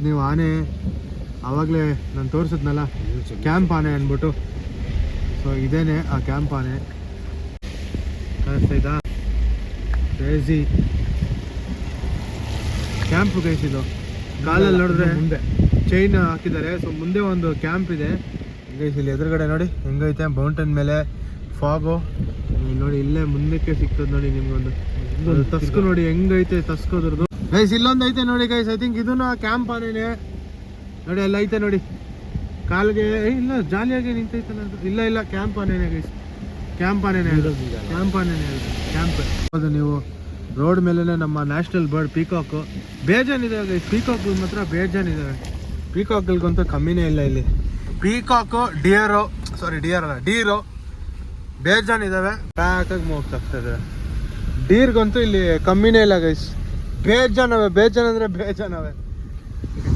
ನೀವು ಆನೆ ಆವಾಗಲೇ ನಾನು ತೋರಿಸಿದ್ನಲ್ಲ ಕ್ಯಾಂಪ್ ಆನೆ ಅಂದ್ಬಿಟ್ಟು, ಸೊ ಇದೇನೆ ಆ ಕ್ಯಾಂಪ್ ಆನೆ. ಕಾಣಿಸ್ತಾ ಕ್ರೇಜಿ ಕ್ಯಾಂಪ್ ಗೈಸ್. ಇದು ಕಾಲಲ್ಲಿ ನೋಡಿದ್ರೆ ಮುಂದೆ ಚೈನ್ ಹಾಕಿದ್ದಾರೆ. ಸೊ ಮುಂದೆ ಒಂದು ಕ್ಯಾಂಪ್ ಇದೆ ಗೈಸ್. ಇಲ್ಲಿ ಎದುರುಗಡೆ ನೋಡಿ ಹೆಂಗೈತೆ ಮೌಂಟೇನ್ ಮೇಲೆ ಫಾಗು ನೋಡಿ. ಇಲ್ಲೇ ಮುಂದಕ್ಕೆ ಸಿಗ್ತದೆ ನೋಡಿ ನಿಮ್ಗೊಂದು ತಸ್ಕು ನೋಡಿ ಹೆಂಗೈತೆ ತಸ್ಕೋದ್ರದ್ದು ಗೈಸ್. ಇಲ್ಲೊಂದು ಐತೆ ನೋಡಿ ಗೈಸ್. ಐ ಥಿಂಕ್ ಇದನ್ನು ಕ್ಯಾಂಪ್ ಆನೇನೆ ನೋಡಿ. ಅಲ್ಲಿ ಐತೆ ನೋಡಿ ಕಾಲ್ಗೆ ಇಲ್ಲ ಜಾಲಿಯಾಗಿ ನಿಂತೈತಲ್ಲ ಅದು. ಇಲ್ಲ ಕ್ಯಾಂಪ್ ಆನೇನೆ ಗೈಸ್. ಕ್ಯಾಂಪ್ ಆನೇನೆ ಕ್ಯಾಂಪ್. ಅದು ನೀವು ರೋಡ್ ಮೇಲೇ ನಮ್ಮ ನ್ಯಾಷನಲ್ ಬರ್ಡ್ ಪೀಕಾಕು ಬೇಜಾನಿದೆ ಗೈಸ್. ಪೀಕಾಕು ಮಾತ್ರ ಬೇಜಾನಿದ್ದಾವೆ. ಪೀಕಾಕ್ಗಳಿಗಂತೂ ಕಮ್ಮಿನೇ ಇಲ್ಲ ಇಲ್ಲಿ. ಪೀಕಾಕು ಡಿಯರು ಬೇಜಾನಿದ್ದಾವೆ. ಪ್ಯಾಕಾಗಿ ಹೋಗ್ತಾಗ್ತದೆ. ಡೀರ್ಗಂತೂ ಇಲ್ಲಿ ಕಮ್ಮಿನೇ ಇಲ್ಲ ಗೈಸ್. ಬೇಜಾನ್ ಅಂದರೆ ಬೇಜಾನವೆ.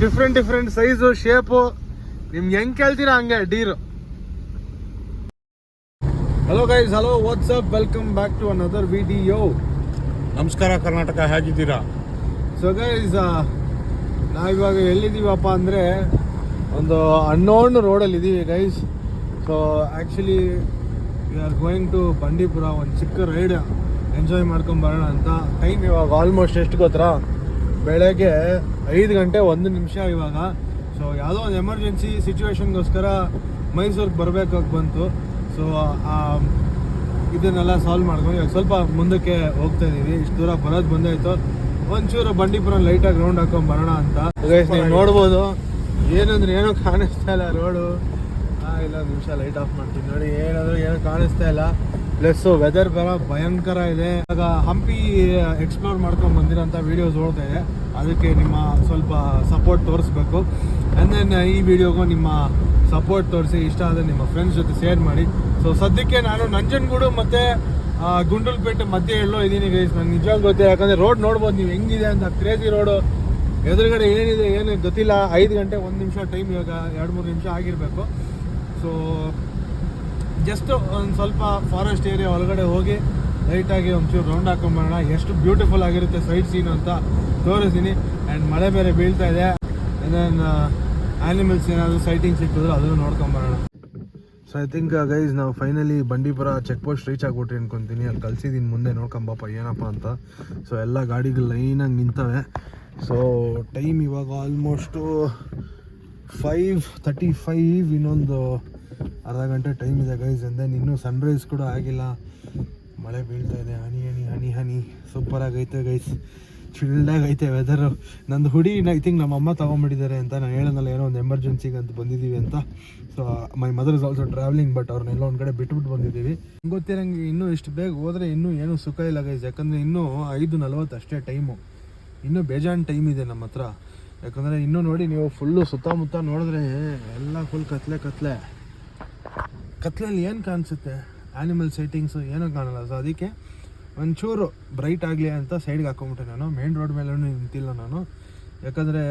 ಡಿಫ್ರೆಂಟ್ ಸೈಜು ಶೇಪು ನಿಮ್ಗೆ ಹೆಂಗೆ ಕೇಳ್ತೀರಾ ಹಂಗೆ dear. Hello guys, hello what's up, welcome back to another video. ನಮಸ್ಕಾರ ಕರ್ನಾಟಕ, ಹೇಗಿದ್ದೀರಾ? ಸೊ ಗೈಸ್, ನಾವಿವಾಗ ಎಲ್ಲಿದ್ದೀವಪ್ಪ ಅಂದರೆ ಒಂದು ಅನ್ನೋನ್ ರೋಡಲ್ಲಿ ಇದ್ದೀವಿ guys. So actually we are going to Bandipur. ಒಂದು ಚಿಕ್ಕ ರೈಡ್ ಎಂಜಾಯ್ ಮಾಡ್ಕೊಂಬರೋಣ ಅಂತ. ಟೈಮ್ ಇವಾಗ ಆಲ್ಮೋಸ್ಟ್ ಎಷ್ಟು ಗೊತ್ತಾ? ಬೆಳಗ್ಗೆ 5 ಗಂಟೆ 1 ನಿಮಿಷ ಇವಾಗ. ಸೊ ಯಾವುದೋ ಒಂದು ಎಮರ್ಜೆನ್ಸಿ ಸಿಚುವೇಶನ್ಗೋಸ್ಕರ ಮೈಸೂರಿಗೆ ಬರಬೇಕಾಗಿ ಬಂತು. ಸೊ ಇದನ್ನೆಲ್ಲ ಸಾಲ್ವ್ ಮಾಡ್ಕೊಂಡು ಇವಾಗ ಸ್ವಲ್ಪ ಮುಂದಕ್ಕೆ ಹೋಗ್ತಾ ಇದ್ದೀವಿ. ಇಷ್ಟು ದೂರ ಬರೋದು ಬಂದಾಯಿತು. ಒಂಚೂರು ಬಂಡೀಪುರ ಲೈಟಾಗಿ ರೌಂಡ್ ಹಾಕೊಂಡು ಬರೋಣ ಅಂತ. ನೀವು ನೋಡ್ಬೋದು ಏನಂದ್ರೆ ಏನೂ ಕಾಣಿಸ್ತಾ ಇಲ್ಲ ರೋಡು. ಇಲ್ಲ ನಿಮಿಷ ಲೈಟ್ ಆಫ್ ಮಾಡ್ತೀನಿ ನೋಡಿ. ಏನೂ ಕಾಣಿಸ್ತಾ ಇಲ್ಲ. ಪ್ಲಸ್ಸು ವೆದರ್ ಭಯಂಕರ ಇದೆ. ಇವಾಗ ಹಂಪಿ ಎಕ್ಸ್ಪ್ಲೋರ್ ಮಾಡ್ಕೊಂಡು ಬಂದಿರೋಂಥ ವೀಡಿಯೋಸ್ ನೋಡ್ತಾ ಇದೆ. ಅದಕ್ಕೆ ನಿಮ್ಮ ಸ್ವಲ್ಪ ಸಪೋರ್ಟ್ ತೋರಿಸ್ಬೇಕು. ಆ್ಯಂಡ್ ದೆನ್ ಈ ವಿಡಿಯೋಗೂ ನಿಮ್ಮ ಸಪೋರ್ಟ್ ತೋರಿಸಿ, ಇಷ್ಟ ಆದರೆ ನಿಮ್ಮ ಫ್ರೆಂಡ್ಸ್ ಜೊತೆ ಶೇರ್ ಮಾಡಿ. ಸೊ ಸದ್ಯಕ್ಕೆ ನಾನು ನಂಜನಗೂಡು ಮತ್ತು ಗುಂಡಲಪೇಟೆ ಮಧ್ಯೆ ಎಲ್ಲೋ ಇದ್ದೀನಿ ಗೈಸ್. ನನಗೆ ನಿಜವಾಗ್ಲೂ ಗೊತ್ತಿಲ್ಲ, ಯಾಕಂದರೆ ರೋಡ್ ನೋಡ್ಬೋದು ನೀವು ಹೆಂಗಿದೆ ಅಂತ. Crazy road. ಎದುರುಗಡೆ ಏನಿದೆ ಏನು ಗೊತ್ತಿಲ್ಲ. 5 ಗಂಟೆ 1 ನಿಮಿಷ ಟೈಮ್, ಇವಾಗ 2-3 ನಿಮಿಷ ಆಗಿರಬೇಕು. ಸೊ ಜಸ್ಟ್ ಒಂದು ಸ್ವಲ್ಪ ಫಾರೆಸ್ಟ್ ಏರಿಯಾ ಒಳಗಡೆ ಹೋಗಿ ಲೈಟಾಗಿ ಒಂಚೂರು ರೌಂಡ್ ಹಾಕೊಂಬರೋಣ. ಎಷ್ಟು ಬ್ಯೂಟಿಫುಲ್ ಆಗಿರುತ್ತೆ ಸೈಡ್ ಸೀನ್ ಅಂತ ತೋರಿಸ್ತೀನಿ. ಆ್ಯಂಡ್ ಮಳೆ ಬೇರೆ ಬೀಳ್ತಾ ಇದೆ. ಆ್ಯಂಡ್ ದೆನ್ ಆ್ಯನಿಮಲ್ಸ್ ಏನಾದರೂ ಸೈಟಿಂಗ್ ಸಿಕ್ಕಿದ್ರು ಅದನ್ನು ನೋಡ್ಕೊಂಬರೋಣ. ಸೊ ಐ ಥಿಂಕ್ ಗೈಸ್ ನಾವು finally Bandipur check post reach ಆಗ್ಬಿಟ್ರಿ ಅನ್ಕೊತೀನಿ. ಅಲ್ಲಿ ಕಳ್ಸಿದ್ದೀನಿ ಮುಂದೆ ನೋಡ್ಕೊಂಬಪ್ಪ ಏನಪ್ಪ ಅಂತ. ಸೊ ಎಲ್ಲ ಗಾಡಿಗಳು ಲೈನಾಗಿ ನಿಂತವೆ. ಸೊ ಟೈಮ್ ಇವಾಗ ಆಲ್ಮೋಸ್ಟು 5:35. ಇನ್ನೊಂದು ಅರ್ಧ ಗಂಟೆ ಟೈಮ್ ಇದೆ ಗೈಸ್. ಆ್ಯಂಡ್ ದೆನ್ ಇನ್ನೂ ಸನ್ರೈಸ್ ಕೂಡ ಆಗಿಲ್ಲ. ಮಳೆ ಬೀಳ್ತಾ ಇದೆ, ಹನಿ ಸೂಪರಾಗೈತೆ ಗೈಸ್. ಚಿಲ್ಡಾಗೈತೆ ವೆದರು. ನಂದು ಹುಡಿ ಐ ಥಿಂಕ್ ನಮ್ಮ ಅಮ್ಮ ತೊಗೊಂಬಿಟ್ಟಿದ್ದಾರೆ ಅಂತ ನಾನು ಹೇಳೋನಲ್ಲ, ಏನೋ ಒಂದು ಎಮರ್ಜೆನ್ಸಿಗೆ ಅಂತ ಬಂದಿದ್ದೀವಿ ಅಂತ. So my mother is also travelling, but ಅವ್ರನ್ನೆಲ್ಲ ಒಂದು ಕಡೆ ಬಿಟ್ಬಿಟ್ಟು ಬಂದಿದ್ದೀವಿ. ಗೊತ್ತಿರಂಗೆ ಇನ್ನೂ ಇಷ್ಟು ಬೇಗ ಹೋದರೆ ಇನ್ನೂ ಏನೂ ಸುಖ ಇಲ್ಲ ಗೈಸ್. ಯಾಕಂದರೆ ಇನ್ನೂ 5:40 ಅಷ್ಟೇ ಟೈಮು. ಇನ್ನೂ ಬೇಜಾನ್ ಟೈಮ್ ಇದೆ ನಮ್ಮ ಹತ್ರ. ಯಾಕಂದರೆ ಇನ್ನೂ ನೋಡಿ ನೀವು ಫುಲ್ಲು ಸುತ್ತಮುತ್ತ ನೋಡಿದ್ರೆ ಎಲ್ಲ ಫುಲ್ ಕತ್ಲೆಯಲ್ಲಿ ಏನು ಕಾಣಿಸುತ್ತೆ? ಆ್ಯನಿಮಲ್ ಸೈಟಿಂಗ್ಸು ಏನೂ ಕಾಣಲ್ಲ. ಸೊ ಅದಕ್ಕೆ ಒಂಚೂರು ಬ್ರೈಟ್ ಆಗಲಿ ಅಂತ ಸೈಡ್ಗೆ ಹಾಕೊಂಬಿಟ್ಟೆ ನಾನು. ಮೇನ್ ರೋಡ್ ಮೇಲೆ ನಿಂತಿಲ್ಲ ನಾನು, ಯಾಕಂದರೆ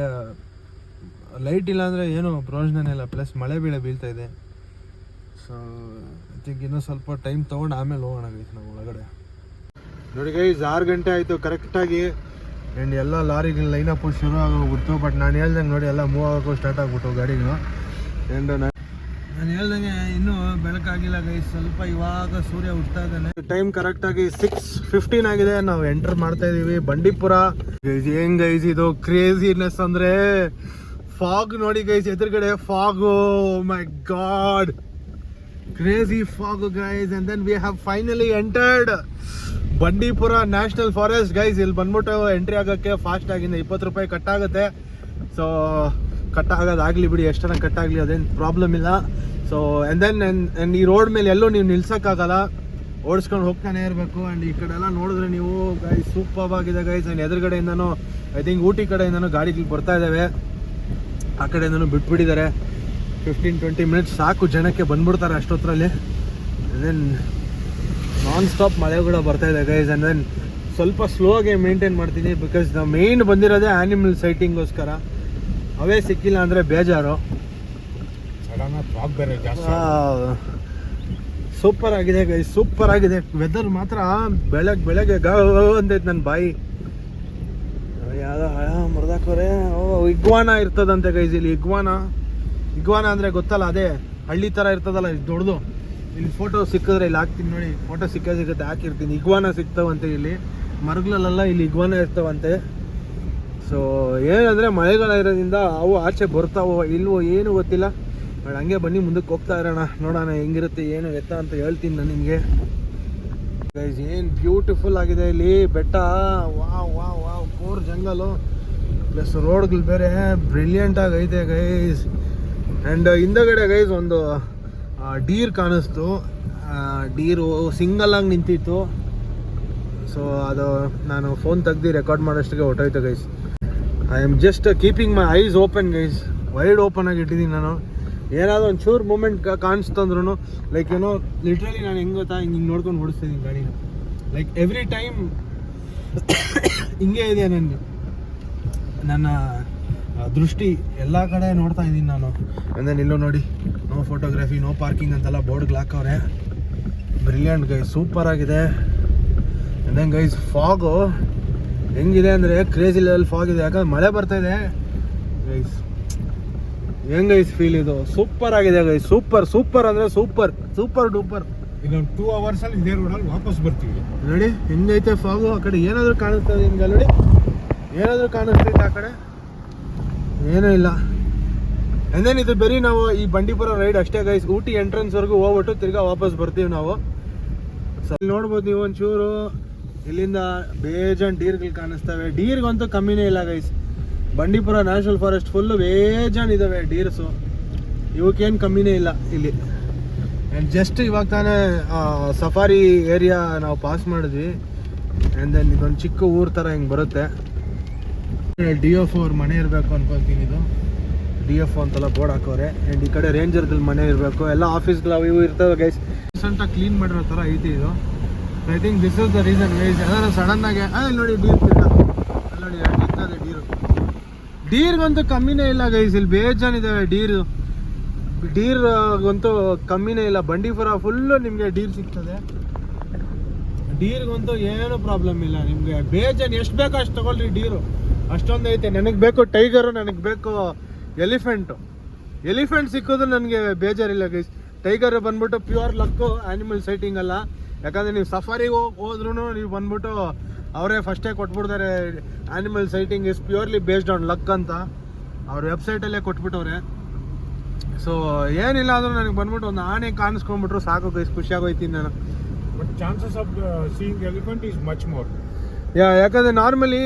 ಲೈಟ್ ಇಲ್ಲ ಅಂದರೆ ಏನೂ ಪ್ರಯೋಜನನೇ ಇಲ್ಲ. ಪ್ಲಸ್ ಮಳೆ ಬೀಳ್ತಾ ಇದೆ. ಸೊ ಐ ಥಿಂಕ್ ಇನ್ನೂ ಸ್ವಲ್ಪ ಟೈಮ್ ತೊಗೊಂಡು ಆಮೇಲೆ ಹೋಗೋಣ ಗೈಸ್ ನಾವು ಒಳಗಡೆ. ನೋಡಿ ಗೈಸ್ 6 ಗಂಟೆ ಆಯಿತು ಕರೆಕ್ಟಾಗಿ. ಆ್ಯಂಡ್ ಎಲ್ಲ ಲಾರಿಗಳು ಲೈನಪ್ಪು ಶುರು ಆಗೋಗ್ಬಿಡ್ತು. ಬಟ್ ನಾನು ಹೇಳ್ದಂಗೆ ನೋಡಿ ಎಲ್ಲ ಮೂವ್ ಆಗೋಕ್ಕೂ ಸ್ಟಾರ್ಟ್ ಆಗ್ಬಿಟ್ಟು ಗಾಡಿಗಳು. ಆ್ಯಂಡ್ ನಾನು ಹೇಳ್ದಂಗೆ ಇನ್ನೂ ಬೆಳಕಾಗಿಲ್ಲ ಗೈಸ್. ಸ್ವಲ್ಪ ಇವಾಗ ಸೂರ್ಯ ಹುಡ್ತಾ ಇದ್ದಾನೆ. ಟೈಮ್ ಕರೆಕ್ಟಾಗಿ 6:15 ಆಗಿದೆ. ನಾವು ಎಂಟರ್ ಮಾಡ್ತಾ ಇದ್ದೀವಿ ಬಂಡೀಪುರ. ಗೈಸ್ ಹೆಂಗ್ ಗೈಸ್ ಇದು ಕ್ರೇಜಿನೆಸ್ ಅಂದರೆ ಫಾಗ್ ನೋಡಿ ಗೈಸ್. ಎದುರುಗಡೆ fog, my God, crazy fog guys. And then we have finally entered Bandipur national forest guys. ಇಲ್ಲಿ ಬಂದ್ಬಿಟ್ಟು ಎಂಟ್ರಿ ಆಗೋಕ್ಕೆ ಫಾಸ್ಟ್ ಆಗಿಂದ 20 ರೂಪಾಯಿ ಕಟ್ಟಾಗುತ್ತೆ. ಸೊ ಕಟ್ಟಾಗೋದಾಗಲಿ ಬಿಡಿ, ಎಷ್ಟನ್ನ ಕಟ್ಟಾಗಲಿ, ಅದೇನು ಪ್ರಾಬ್ಲಮ್ ಇಲ್ಲ. ಸೊ ಆ್ಯಂಡ್ ದೆನ್ ಈ ರೋಡ್ ಮೇಲೆ ಎಲ್ಲೂ ನೀವು ನಿಲ್ಸೋಕ್ಕಾಗಲ್ಲ, ಓಡಿಸ್ಕೊಂಡು ಹೋಗ್ತಾನೆ ಇರಬೇಕು. ಆ್ಯಂಡ್ ಈ ಕಡೆ ಎಲ್ಲ ನೋಡಿದ್ರೆ ನೀವು ಗೈಸ್ ಸೂಪರ್ ಆಗಿದೆ ಗೈಸ್. ಆ್ಯಂಡ್ ಎದುರುಗಡೆಯಿಂದನೂ ಐ ಥಿಂಕ್ ಊಟಿ ಕಡೆಯಿಂದನೂ ಗಾಡಿಗಳು ಬರ್ತಾ ಇದ್ದಾವೆ. ಆ ಕಡೆಯಿಂದನೂ ಬಿಟ್ಬಿಟ್ಟಿದ್ದಾರೆ. 15-20 ಮಿನಿಟ್ಸ್ ಸಾಕು ಜನಕ್ಕೆ ಬಂದ್ಬಿಡ್ತಾರೆ ಅಷ್ಟೊತ್ತರಲ್ಲಿ. ದೆನ್ ನಾನ್ ಸ್ಟಾಪ್ ಮಳೆ ಕೂಡ ಬರ್ತಾ ಇದೆ ಗೈಸ್. ಆ್ಯಂಡ್ ದೆನ್ ಸ್ವಲ್ಪ ಸ್ಲೋ ಆಗಿ ಮೇಂಟೈನ್ ಮಾಡ್ತೀನಿ, ಬಿಕಾಸ್ ನಾವು ಮೇಯ್ನ್ ಬಂದಿರೋದೇ ಆ್ಯನಿಮಲ್ ಸೈಟಿಂಗ್ಗೋಸ್ಕರ. ಅವೇ ಸಿಕ್ಕಿಲ್ಲ ಅಂದರೆ ಬೇಜಾರು. ಸೂಪರ್ ಆಗಿದೆ ಗೈಸ್, ಸೂಪರ್ ಆಗಿದೆ. ವೆದರ್ ಮಾತ್ರ ಬೆಳಗ್ಗೆ ಅಂತೈತೆ ನನ್ನ ಬಾಯಿ. ಯಾವುದೋ ಮುರಿದಾಕೋರೆ. ಇಗ್ವಾನ ಇರ್ತದಂತೆ ಗೈಸ್ ಇಲ್ಲಿ. ಇಗ್ವಾನ ಅಂದರೆ ಗೊತ್ತಲ್ಲ, ಅದೇ ಹಳ್ಳಿ ಥರ ಇರ್ತದಲ್ಲ ಇದು ದೊಡ್ಡದು. ಇಲ್ಲಿ ಫೋಟೋ ಸಿಕ್ಕಿದ್ರೆ ಇಲ್ಲಿ ಹಾಕ್ತೀನಿ ನೋಡಿ, ಫೋಟೋ ಸಿಗುತ್ತೆ ಹಾಕಿರ್ತೀನಿ. ಇಗ್ವಾನ ಸಿಗ್ತಾವಂತೆ ಇಲ್ಲಿ ಮರಗಳಲ್ಲೆಲ್ಲ, ಇಲ್ಲಿ ಇಗ್ವಾನ ಇರ್ತಾವಂತೆ. ಸೊ ಏನಂದರೆ ಮಳೆಗಾಲ ಇರೋದ್ರಿಂದ ಅವು ಆಚೆ ಬರ್ತಾವೋ ಇಲ್ವೋ ಏನು ಗೊತ್ತಿಲ್ಲ. ಬಟ್ ಹಂಗೆ ಬನ್ನಿ ಮುಂದಕ್ಕೆ ಹೋಗ್ತಾ ಇರೋಣ, ನೋಡೋಣ ಹೆಂಗಿರುತ್ತೆ ಏನು ಎತ್ತ ಅಂತ ಹೇಳ್ತೀನಿ ನಾನು ನಿಮಗೆ. ಗೈಸ್ ಏನು ಬ್ಯೂಟಿಫುಲ್ ಆಗಿದೆ ಇಲ್ಲಿ ಬೆಟ್ಟ. ವಾವ್ ಕೋರ್ ಜಂಗಲು ಪ್ಲಸ್ ರೋಡ್ಗಳು ಬೇರೆ ಬ್ರಿಲಿಯಂಟಾಗಿ ಐತೆ ಗೈಸ್. ಆ್ಯಂಡ್ ಹಿಂದಗಡೆ ಗೈಸ್ ಒಂದು ಡೀರ್ ಕಾಣಿಸ್ತು. ಡೀರು ಸಿಂಗಲಾಗಿ ನಿಂತಿತ್ತು. ಸೊ ಅದು ನಾನು ಫೋನ್ ತೆಗ್ದು ರೆಕಾರ್ಡ್ ಮಾಡೋಷ್ಟಿಗೆ ಹೊಟ್ಟೋಯ್ತು guys. I am just keeping my eyes open guys, wide open ಆಗಿ ಇಟ್ಟಿದ್ದೀನಿ ನಾನು. ಏನಾದರೂ ಒಂದು ಚೂರು ಮೂಮೆಂಟ್ ಕಾಣಿಸ್ತಂದ್ರೂ ಲೈಕ್ ಏನೋ ಲಿಟ್ರಲಿ ನಾನು ಹೆಂಗೆ ಗೊತ್ತಾ, ಹಿಂಗೆ ನೋಡ್ಕೊಂಡು ಓಡಿಸ್ತಿದ್ದೀನಿ ಗಾಡಿನ. ಲೈಕ್ ಎವ್ರಿ ಟೈಮ್ ಹಿಂಗೆ ಇದೆ ನನಗೆ, ನನ್ನ ದೃಷ್ಟಿ ಎಲ್ಲ ಕಡೆ ನೋಡ್ತಾ ಇದ್ದೀನಿ ನಾನು. ಅಂದರೆ ನಿಲ್ಲೋ ನೋಡಿ, ನೋ ಫೋಟೋಗ್ರಫಿ ನೋ ಪಾರ್ಕಿಂಗ್ ಅಂತೆಲ್ಲ ಬೋರ್ಡ್ಗಳು ಹಾಕವ್ರೆ. ಬ್ರಿಲಿಯಂಟ್ ಗೈಸ್, ಸೂಪರ್ ಆಗಿದೆ. ದೆನ್ ಗೈಸ್ ಫಾಗು ಹೆಂಗಿದೆ ಅಂದರೆ ಕ್ರೇಜಿ ಲೆವೆಲ್ ಫಾಗ್ ಇದೆ, ಯಾಕಂದ್ರೆ ಮಳೆ ಬರ್ತಾ ಇದೆ ಗೈಸ್. ಹೆಂಗ್ ಗೈಸ್ ಫೀಲ್ ಇದು ಸೂಪರ್ ಆಗಿದೆ ಗೈಸ್. ಸೂಪರ್ ಅಂದರೆ ಸೂಪರ್ ಡೂಪರ್. ಇನ್ನೊಂದು 2 hours ಅಲ್ಲಿ ಇದೇ ರೋಡಲ್ಲಿ ವಾಪಸ್ ಬರ್ತೀವಿ. ನೋಡಿ ಹೆಂಗೈತೆ ಫಾಗು. ಆ ಕಡೆ ಏನಾದರೂ ಕಾಣಿಸ್ತದೆ ಹಿಂಗೆ ನೋಡಿ, ಏನಾದರೂ ಕಾಣಿಸ್ತೈತೆ ಆ ಕಡೆ, ಏನೂ ಇಲ್ಲ. ಅಂದೇನು ಇದು ಬರೀ ನಾವು ಈ ಬಂಡೀಪುರ ರೈಡ್ ಅಷ್ಟೇ ಗೈಸ್. ಊಟಿ ಎಂಟ್ರೆನ್ಸ್ವರೆಗೂ ಹೋಗ್ಬಿಟ್ಟು ತಿರ್ಗಾ ವಾಪಸ್ ಬರ್ತೀವಿ ನಾವು. ಸೊ ಇಲ್ಲಿ ನೋಡ್ಬೋದು ನೀವು ಒಂಚೂರು, ಇಲ್ಲಿಂದ ಬೇಜಾನ್ ಡೀರ್ಗಳು ಕಾಣಿಸ್ತವೆ. ಡೀರ್ಗಂತೂ ಕಮ್ಮಿನೇ ಇಲ್ಲ guys. Bandipur national forest full ಬೇಜಾನ್ ಇದ್ದಾವೆ ಡೀರ್ಸು, ಇವಕ್ಕೇನು ಕಮ್ಮಿನೇ ಇಲ್ಲ ಇಲ್ಲಿ. ಆ್ಯಂಡ್ ಜಸ್ಟ್ ಇವಾಗ ತಾನೇ ಸಫಾರಿ ಏರಿಯಾ ನಾವು ಪಾಸ್ ಮಾಡಿದ್ವಿ. ಆ್ಯಂಡ್ ದೆನ್ ಇದೊಂದು ಚಿಕ್ಕ ಊರು ಥರ ಹಿಂಗೆ ಬರುತ್ತೆ. DF ಅವ್ರ ಮನೆ ಇರಬೇಕು ಅನ್ಕೊತೀನಿ. ಇದು DF ಅಂತೆಲ್ಲ ಬೋರ್ಡ್ ಹಾಕೋರೆ. ಆ್ಯಂಡ್ ಈ ಕಡೆ ರೇಂಜರ್ಗಳ ಮನೆ ಇರಬೇಕು. ಎಲ್ಲ ಆಫೀಸ್ಗಳು ಅವು ಇವು ಇರ್ತವೆ ಗೈಸ್. ಅಂತ ಕ್ಲೀನ್ ಮಾಡಿರೋ ಥರ ಐತಿ ಇದು. I think this is the reason guys. ಯಾರು ಸಡನ್ನಾಗೆ ಅಲ್ಲಿ ನೋಡಿ ಡೀರ್ ನೋಡಿ ನಿಂತದೆ ಡೀರು. ಡೀರ್ಗಂತೂ ಕಮ್ಮಿನೇ ಇಲ್ಲ ಗೈಸ್, ಇಲ್ಲಿ ಬೇಜಾನ್ ಇದ್ದಾವೆ ಡೀರ್ಗಂತೂ ಕಮ್ಮಿನೇ ಇಲ್ಲ. ಬಂಡೀಪುರ ಫುಲ್ಲು ನಿಮಗೆ ಡೀರ್ ಸಿಗ್ತದೆ. ಡೀರ್ಗಂತೂ ಏನು ಪ್ರಾಬ್ಲಮ್ ಇಲ್ಲ ನಿಮಗೆ, ಬೇಜಾನ್ ಎಷ್ಟು ಬೇಕೋ ಅಷ್ಟು ತಗೊಳ್ರಿ. ಡೀರು ಅಷ್ಟೊಂದು ಐತೆ. ನನಗೆ ಬೇಕು ಟೈಗರು, ನನಗೆ ಬೇಕು ಎಲಿಫೆಂಟ್ ಸಿಕ್ಕೋದು ನನಗೆ ಬೇಜಾರಿಲ್ಲ ಗೈಸ್. ಟೈಗರ್ ಬಂದ್ಬಿಟ್ಟು ಪ್ಯೂರ್ ಲಕ್ಕು, ಆ್ಯನಿಮಲ್ ಸೈಟಿಂಗ್ ಅಲ್ಲ. ಯಾಕಂದರೆ ನೀವು ಸಫಾರಿಗೆ ಹೋದ್ರೂ ನೀವು ಬಂದ್ಬಿಟ್ಟು ಅವರೇ ಫಸ್ಟೇ ಕೊಟ್ಬಿಡ್ತಾರೆ, animal citing is purely based on luck ಅಂತ ಅವ್ರ ವೆಬ್ಸೈಟಲ್ಲೇ ಕೊಟ್ಬಿಟ್ಟವ್ರೆ. ಸೊ ಏನಿಲ್ಲ ಆದರೂ ನನಗೆ ಬಂದ್ಬಿಟ್ಟು ಒಂದು ಆನೆ ಕಾಣಿಸ್ಕೊಂಡ್ಬಿಟ್ರು ಸಾಕು ಗೈಸ್, ಖುಷಿಯಾಗೋಯ್ತೀನಿ ನಾನು. But chances of seeing elephant is much more. ಯಾಕಂದರೆ ನಾರ್ಮಲಿ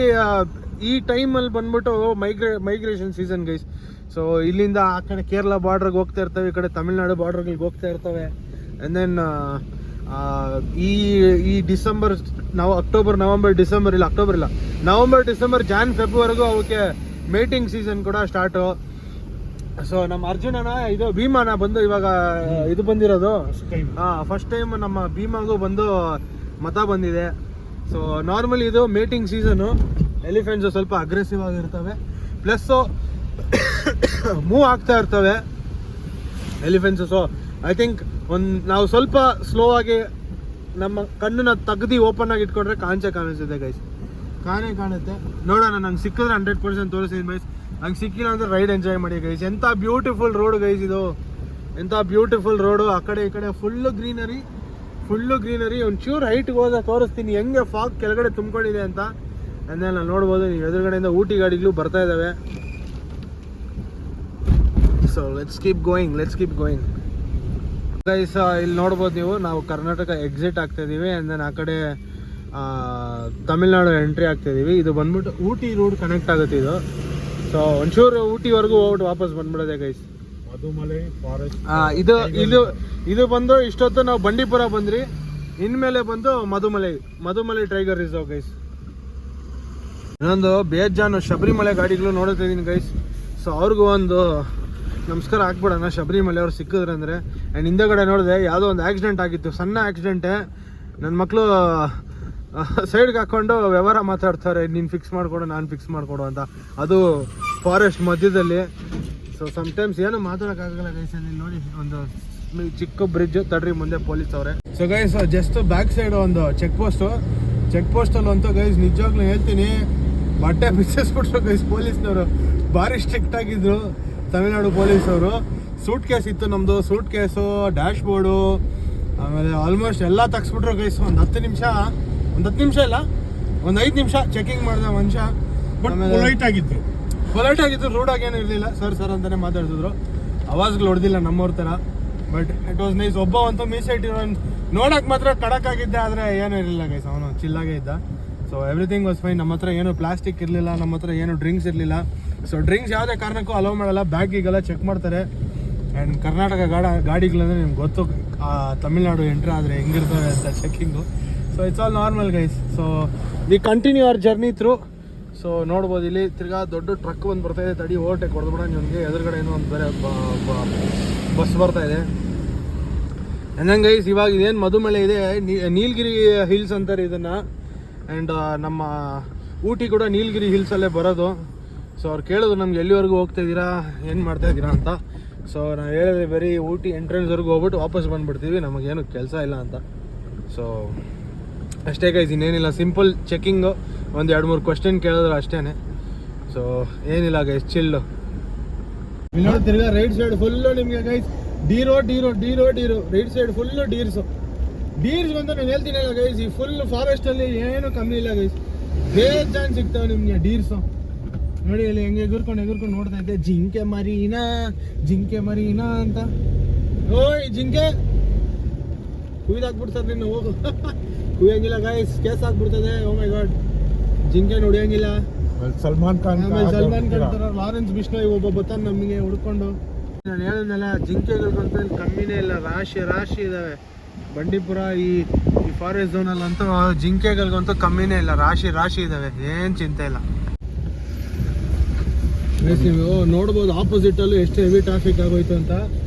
ಈ ಟೈಮಲ್ಲಿ ಬಂದ್ಬಿಟ್ಟು ಮೈಗ್ರೇಷನ್ ಸೀಸನ್ ಗೈಸ್. ಸೊ ಇಲ್ಲಿಂದ ಆ ಕಡೆ ಕೇರಳ ಬಾರ್ಡ್ರಿಗೆ ಹೋಗ್ತಾ ಇರ್ತವೆ, ಈ ಕಡೆ ತಮಿಳ್ನಾಡು ಬಾರ್ಡ್ರಿಗೆ ಹೋಗ್ತಾ ಇರ್ತವೆ. ಆ್ಯಂಡ್ ದೆನ್ ಈ ಡಿಸೆಂಬರ್ ನಾವು ನವಂಬರ್ ಡಿಸೆಂಬರ್ ಜಾನ್ ಫೆಬ್ರವರೆಗೂ ಅವಕ್ಕೆ ಮೇಟಿಂಗ್ ಸೀಸನ್ ಕೂಡ ಸ್ಟಾರ್ಟು. ಸೊ ನಮ್ಮ ಅರ್ಜುನನ ಇದು ಭೀಮಾನ ಬಂದು ಇವಾಗ ಇದು ಬಂದಿರೋದು ಫಸ್ಟ್ ಟೈಮ್ ನಮ್ಮ ಭೀಮಾಗೂ ಬಂದು ಮತ ಬಂದಿದೆ. ಸೊ ನಾರ್ಮಲಿ ಇದು ಮೇಟಿಂಗ್ ಸೀಸನು. ಎಲಿಫೆಂಟ್ಸು ಸ್ವಲ್ಪ ಅಗ್ರೆಸಿವ್ ಆಗಿರ್ತವೆ, ಪ್ಲಸ್ಸು ಮೂವ್ ಆಗ್ತಾ ಇರ್ತವೆ ಎಲಿಫೆಂಟ್ಸು. ಸೊ ಐ ಥಿಂಕ್ ನಾವು ಸ್ವಲ್ಪ ಸ್ಲೋ ಆಗಿ ನಮ್ಮ ಕಣ್ಣನ್ನ ತೆಗ್ದು ಓಪನ್ ಆಗಿ ಇಟ್ಕೊಂಡ್ರೆ ಕಾಣಿಸುತ್ತೆ ಗೈಸ್, ಕಾಣುತ್ತೆ. ನೋಡೋಣ, ನಂಗೆ ಸಿಕ್ಕಿದ್ರೆ 100% ತೋರಿಸ್ತೀನಿ ಗೈಸ್. ನಂಗೆ ಸಿಕ್ಕಿಲ್ಲ ಅಂದರೆ ರೈಡ್ ಎಂಜಾಯ್ ಮಾಡಿ ಗೈಸ್. ಎಂಥ ಬ್ಯೂಟಿಫುಲ್ ರೋಡ್ ಗೈಸ್ ಇದು, ಎಂಥ ಬ್ಯೂಟಿಫುಲ್ ರೋಡು. ಆ ಕಡೆ ಈ ಕಡೆ ಫುಲ್ಲು ಗ್ರೀನರಿ. ಒಂಚೂರು ಹೈಟ್ಗೆ ಹೋದ ತೋರಿಸ್ತೀನಿ ಹೆಂಗೆ ಫಾಗ್ ಕೆಳಗಡೆ ತುಂಬ್ಕೊಂಡಿದೆ ಅಂತ. ಅಂದರೆ ನಾನು ನೋಡ್ಬೋದು, ನೀವು ಎದುರುಗಡೆಯಿಂದ ಊಟಿ ಗಾಡಿಗಳು ಬರ್ತಾ ಇದ್ದಾವೆ. So let's keep going guys. ಇಲ್ಲಿ ನೋಡ್ಬೋದು ನೀವು, ನಾವು ಕರ್ನಾಟಕ ಎಕ್ಸಿಟ್ ಆಗ್ತಾಯಿದ್ದೀವಿ. ಆ್ಯಂಡ್ ದೆನ್ ಆ ಕಡೆ ತಮಿಳ್ನಾಡು ಎಂಟ್ರಿ ಆಗ್ತಾಯಿದ್ದೀವಿ. ಇದು ಬಂದ್ಬಿಟ್ಟು ಊಟಿ ರೋಡ್ ಕನೆಕ್ಟ್ ಆಗುತ್ತೆ ಇದು. ಸೊ ಒಂಚೂರು ಊಟಿವರೆಗೂ ಹೋಗ್ಬಿಟ್ಟು ವಾಪಸ್ ಬಂದ್ಬಿಡೋದೆ ಗೈಸ್. ಮಧುಮಲೈ ಫಾರೆಸ್ಟ್. ಇದು ಬಂದು ಇಷ್ಟೊತ್ತು ನಾವು ಬಂಡೀಪುರ ಬಂದ್ರಿ, ಇನ್ಮೇಲೆ ಬಂದು ಮಧುಮಲೈ ಟೈಗರ್ ರಿಸರ್ವ್ ಗೈಸ್. ಇನ್ನೊಂದು ಬೇಜಾನು ಶಬರಿಮಲೆ ಗಾಡಿಗಳು ನೋಡ್ತಾ ಇದ್ದೀನಿ ಗೈಸ್. ಸೊ ಅವ್ರಿಗೂ ಒಂದು ನಮಸ್ಕಾರ ಹಾಕ್ಬಿಡೋಣ, ಶಬರಿಮಲೆ ಅವ್ರು ಸಿಕ್ಕಿದ್ರೆ ಅಂದರೆ. ಆ್ಯಂಡ್ ಹಿಂದೆಗಡೆ ನೋಡಿದೆ ಯಾವುದೋ ಒಂದು ಆಕ್ಸಿಡೆಂಟ್ ಆಗಿತ್ತು, ಸಣ್ಣ ಆಕ್ಸಿಡೆಂಟೇ. ನನ್ನ ಮಕ್ಕಳು ಸೈಡ್ಗೆ ಹಾಕ್ಕೊಂಡು ವ್ಯವಹಾರ ಮಾತಾಡ್ತಾರೆ, ನೀನು ಫಿಕ್ಸ್ ಮಾಡಿಕೊಡು ನಾನು ಫಿಕ್ಸ್ ಮಾಡಿಕೊಡು ಅಂತ. ಅದು ಫಾರೆಸ್ಟ್ ಮಧ್ಯದಲ್ಲಿ. ಸೊ ಸಮ್ಟೈಮ್ಸ್ ಏನು ಮಾತಾಡೋಕ್ಕಾಗಲ್ಲ ಗೈಸ್. ಇಲ್ಲಿ ನೋಡಿ ಒಂದು ಚಿಕ್ಕ ಬ್ರಿಡ್ಜ್ ತಡ್ರಿ, ಮುಂದೆ ಪೊಲೀಸ್ ಅವರೇ. So guys just back side ಒಂದು ಚೆಕ್ ಪೋಸ್ಟಲ್ಲಿ ಅಂತೂ ಗೈಸ್ ನಿಜವಾಗ್ಲೂ ಹೇಳ್ತೀನಿ, ಬಟ್ಟೆ ಬಿಚ್ಚಿಸ್ಬಿಟ್ರು ಗೈಸ್ ಪೊಲೀಸ್ನವರು. ಭಾರಿ ಸ್ಟ್ರಿಕ್ಟ್ ಆಗಿದ್ರು ತಮಿಳ್ನಾಡು ಪೊಲೀಸವರು. ಸೂಟ್ ಕೇಸ್ ಇತ್ತು ನಮ್ಮದು, ಸೂಟ್ ಕೇಸು, ಡ್ಯಾಶ್ ಬೋರ್ಡು, ಆಮೇಲೆ ಆಲ್ಮೋಸ್ಟ್ ಎಲ್ಲ ತೆಗ್ಸ್ಬಿಟ್ರು ಗೈಸ್. ಒಂದು 10 ನಿಮಿಷ ಇಲ್ಲ, ಒಂದು 5 ನಿಮಿಷ ಚೆಕಿಂಗ್ ಮಾಡಿದೆ ಮನುಷ್ಯ. ಪೊಲೈಟ್ ಆಗಿತ್ತು, ರೂಡಾಗಿ ಏನೂ ಇರಲಿಲ್ಲ. ಸರ್ ಅಂತಲೇ ಮಾತಾಡ್ತಿದ್ರು. ಅವಾಜ್ಗಳು ಹೊಡೆದಿಲ್ಲ ನಮ್ಮವ್ರ ಥರ. But it was nice. ಒಬ್ಬ ಅಂತೂ ಮೀಸೆ ಇಟ್ಟಿರೋ ನೋಡೋಕೆ ಮಾತ್ರ ಖಡಕ್ ಆಗಿದ್ದೆ, ಆದರೆ ಏನೂ ಇರಲಿಲ್ಲ ಗೈಸ್, ಅವನು ಚಿಲ್ಲಾಗೇ ಇದ್ದ. So everything was fine. ನಮ್ಮ ಹತ್ರ ಏನು ಪ್ಲಾಸ್ಟಿಕ್ ಇರಲಿಲ್ಲ, ನಮ್ಮ ಹತ್ರ ಏನು ಡ್ರಿಂಕ್ಸ್ ಇರಲಿಲ್ಲ. ಸೊ ಡ್ರಿಂಕ್ಸ್ ಯಾವುದೇ ಕಾರಣಕ್ಕೂ ಅಲೋ ಮಾಡಲ್ಲ, ಬ್ಯಾಗಿಗೆಲ್ಲ ಚೆಕ್ ಮಾಡ್ತಾರೆ. ಆ್ಯಂಡ್ ಕರ್ನಾಟಕ ಗಾಡಿಗಳಂದರೆ ನಿಮ್ಗೆ ಗೊತ್ತು, ತಮಿಳ್ನಾಡು ಎಂಟ್ರ್ ಆದರೆ ಹೆಂಗಿರ್ತವೆ ಅಂತ checking. So it's all normal guys. So we continue our journey through. So ನೋಡ್ಬೋದು ಇಲ್ಲಿ ತಿರ್ಗಾ ದೊಡ್ಡ ಟ್ರಕ್ ಒಂದು ಬರ್ತಾಯಿದೆ. ತಡಿ ಓವರ್ಟೇಕ್ ಹೊಡೆದ್ಬಿಡ ನಿಮಗೆ. ಎದುರುಗಡೆ ಏನೋ ಒಂದು ಬೇರೆ ಬಸ್ ಬರ್ತಾಯಿದೆ. ಅಂದಂಗೆ ಗೈಸ್ ಇವಾಗ ಇದೇನು ಮಧುಮಲೆ ಇದೆ, ನೀಲಗಿರಿ ಹಿಲ್ಸ್ ಅಂತಾರೆ ಇದನ್ನು. ಆ್ಯಂಡ್ ನಮ್ಮ ಊಟಿ ಕೂಡ ನೀಲಗಿರಿ ಹಿಲ್ಸಲ್ಲೇ ಬರೋದು. ಸೊ ಅವ್ರು ಕೇಳೋದು ನಮ್ಗೆ ಎಲ್ಲಿವರೆಗೂ ಹೋಗ್ತಾಯಿದ್ದೀರಾ, ಏನು ಮಾಡ್ತಾಯಿದ್ದೀರಾ ಅಂತ. ಸೊ ನಾವು ಹೇಳಿದ್ರೆ ಬರೀ ಊಟಿ ಎಂಟ್ರೆನ್ಸ್ವರೆಗೂ ಹೋಗ್ಬಿಟ್ಟು ವಾಪಸ್ ಬಂದುಬಿಡ್ತೀವಿ, ನಮಗೇನು ಕೆಲಸ ಇಲ್ಲ ಅಂತ. ಸೊ ಅಷ್ಟೇ ಗೈಸ್, ಇನ್ನೇನಿಲ್ಲ. ಸಿಂಪಲ್ ಚೆಕಿಂಗು, ಒಂದು 2-3 ಕ್ವಶನ್ ಕೇಳಿದ್ರು ಅಷ್ಟೇ. ಸೊ ಏನಿಲ್ಲ ಗೈಸ್, ಚಿಲ್ಲು. ಇಲ್ಲಿ ನೋಡಿ ತಿರ್ಗಾ ರೈಟ್ ಸೈಡ್ ಫುಲ್ಲು ನಿಮಗೆ ಗೈಸ್ ಡೀರೋ ರೈಟ್ ಸೈಡ್ ಫುಲ್ಲು ಡೀರ್ಸ್ ಅಂತ ನಾನು ಹೇಳ್ತೀನಲ್ಲ ಗೈಸ್. ಈ ಫುಲ್ ಫಾರೆಸ್ಟಲ್ಲಿ ಏನು ಕಮ್ಮಿ ಇಲ್ಲ ಗೈಸ್, ಬೇಜಾನ್ ಸಿಗ್ತಾವೆ ನಿಮಗೆ ಡೀರ್ಸು. ನೋಡಿ ಇಲ್ಲಿ ಹೆಂಗೆ ಎಗುರ್ಕೊಂಡು ನೋಡ್ತಾ ಇದ್ದೆ. ಜಿಂಕೆ ಮರೀನಾ ಅಂತ. ಓಯ್ ಜಿಂಕೆ ಕುಯ್ದಾಕ್ಬಿಡ್ತಾರೆ ನಿನ್ನ, ಹೋಗು. ಕುಯ್ಯಂಗಿಲ್ಲ ಗೈಸ್, ಕೇಸ್ ಹಾಕ್ಬಿಡ್ತದೆ. ಓ ಮೈ ಗಾಡ್, ಜಿಂಕೆ ಹೊಡಿಯಂಗಿಲ್ಲ. ಸಲ್ಮಾನ್ ಖಾನ್ ತರ ಲಾರೆನ್ಸ್ ಬಿಷ್ಣೋಯ್ ಒಬ್ಬ ಬರ್ತಾನೆ ನಮಗೆ ಹುಡ್ಕೊಂಡು. ನಾನು ಹೇಳಿದ್ನಲ್ಲ, ಜಿಂಕೆಗಳಿಗಂತೂ ಇಲ್ಲಿ ಕಮ್ಮಿನೇ ಇಲ್ಲ, ರಾಶಿ ಇದಾವೆ. ಬಂಡೀಪುರ ಈ ಫಾರೆಸ್ಟ್ ಝೋನಲ್ಲಂತೂ ಜಿಂಕೆಗಳಿಗಂತೂ ಕಮ್ಮಿನೇ ಇಲ್ಲ, ರಾಶಿ ಇದಾವೆ, ಏನು ಚಿಂತೆ ಇಲ್ಲ. ನೀವು ನೋಡ್ಬೋದು ಆಪೋಸಿಟಲ್ಲೂ ಎಷ್ಟು ಹೆವಿ ಟ್ರಾಫಿಕ್ ಆಗೋಯ್ತು ಅಂತ.